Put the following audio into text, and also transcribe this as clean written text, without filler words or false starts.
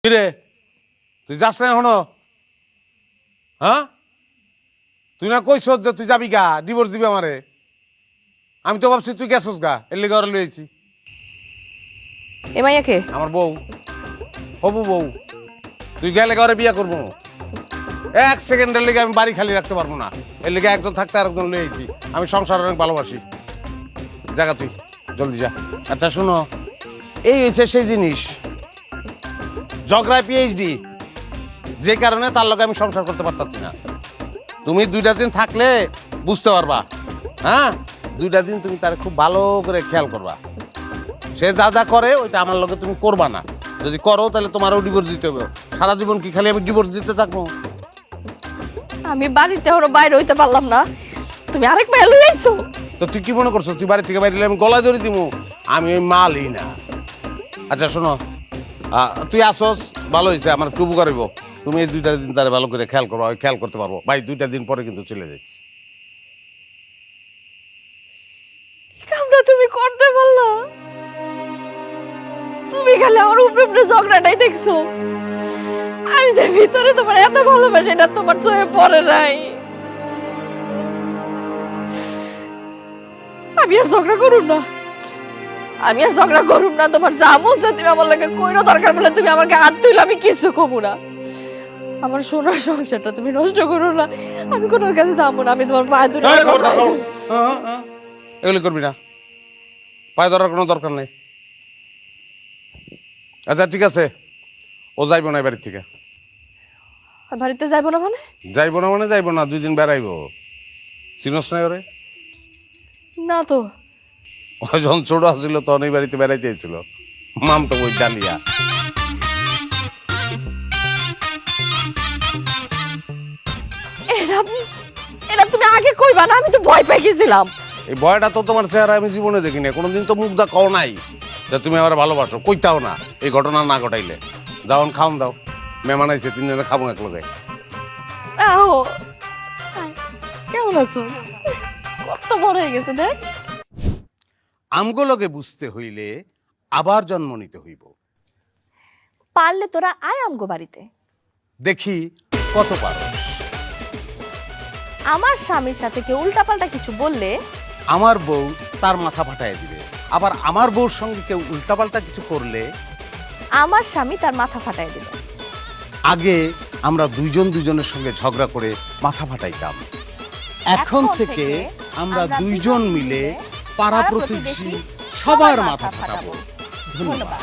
কিরে তুই যাস না এখনো? হ্যাঁ, তুই না কইস যে তুই যাবি গা, ডিভোর্স দিবি আমারে। আমি তো ভাবছি তুই গেছস গা, এর লেগে ওরা লইছি। এ মাইয়াকে আমার বউ, হবু বউ। তুই গেলে ঘরে বিয়া করবো, এক সেকেন্ডের লেগে আমি বাড়ি খালি রাখতে পারবো না। এর লেগে একজন থাকতে আর একজন লইছি। আমি সংসার অনেক ভালোবাসি। জায়গা তুই জলদি যা। আচ্ছা শোনো, এই হয়েছে সেই জিনিস, ঝগড়ায় পিএইচডি, যে কারণে তার লগে আমি সংসার করতে পারতাছি না। তুমি 2টা দিন থাকলে বুঝতে পারবা। হ্যাঁ, 2টা দিন তুমি তার খুব ভালো করে খেয়াল করবা। সে যা যা করে ওইটা আমার লগে তুমি করবা না। যদি করো তাহলে তোমারও ডিভোর্স দিতে হবে। সারা জীবন কি খালি আমি ডিভোর্স দিতে থাকবো? আমি বাড়িতে ওর বাইরে হইতে পারলাম না, তুমি আরেক মাইয়া লই আইছো। তো তুই কি মনে করছো তুই বাড়ি থেকে বাইরে আমি গলায় ধরে দিবো? আমি ওই মালই না। আচ্ছা শোনো, তুই আসস, ভালো হয়েছে, আমার খুব উপকার হইব। তুমি এই 2টা দিন তারা ভালো করে খেয়াল করো, আমি খেয়াল করতে পারবো। ভাই 2টা দিন পরে কিন্তু চলে যাচ্ছি। কামটা তুমি করতে পারলা? তুমি খালি আমার উপরে উপরে ঝগড়াটাই দেখছো। আমি যে ভিতরে তোমার এত ভালোবাসি এটা তোমার চোখে পড়ে নাই। আমি আর ঝগড়া করুম না, আমি আর ঝগড়া করুম না। তোমার যা মন চায় তুমি আমার লাগে কইরো, দরকার পড়লে তুমি আমাকে হাত তুইলে আমি কিছু কমু না। আমার সোনার সংসারটা তুমি নষ্ট করো না। আমি কোনো কাছে যাবো না, আমি তোমার পায়ে ধরে। এগুলি করবি না, পায়ে ধরার কোনো দরকার নেই। আচ্ছা ঠিক আছে, ও যাইব না বাড়ির থেকে। বাড়িতে যাইবো না মানে? যাইব না মানে যাইব না, 2 দিন বেড়াইব। চিনস নাই ওরে? না তো। ও যখন ছোট আসছিল তখন এই বাড়িতে বেড়াইতে এসেছিল, মাম তো ওই ডালিয়া। এরা এরা তুমি আগে কইবা না, আমি তো ভয় পেয়ে গেছিলাম। এই ভয়টা তো তোমার চেহারা আমি জীবনে দেখি না। কোনোদিন তো মুখ দা কও নাই যে তুমি আমার ভালোবাসো, কইতাও না এই ঘটনা না ঘটাইলে। যাওন খাওন দাও, মেহমান আইছে, 3 জনে খাবো এক লগে। আও কেমন আছো? কত বড় হয়ে গেছে দেখ। আমগুলোকে বুঝতে হইলে আবার জন্ম নিতে হইব। পারলে তোরা আয় আমগো বাড়িতে, দেখি কত পারো। আমার স্বামীর সাথে কেউ উল্টাপাল্টা কিছু বললে আমার বউ তার মাথা ফাটায় দিবে, আবার আমার বউর সঙ্গে কেউ উল্টাপাল্টা কিছু করলে আমার স্বামী তার মাথা ফাটাই দিবে। আগে আমরা দুজনের সঙ্গে ঝগড়া করে মাথা ফাটাইতাম। এখন থেকে আমরা 2জন মিলে পাড়া প্রতিবেশী সবার মাথা ফাটাবো। ধন্যবাদ।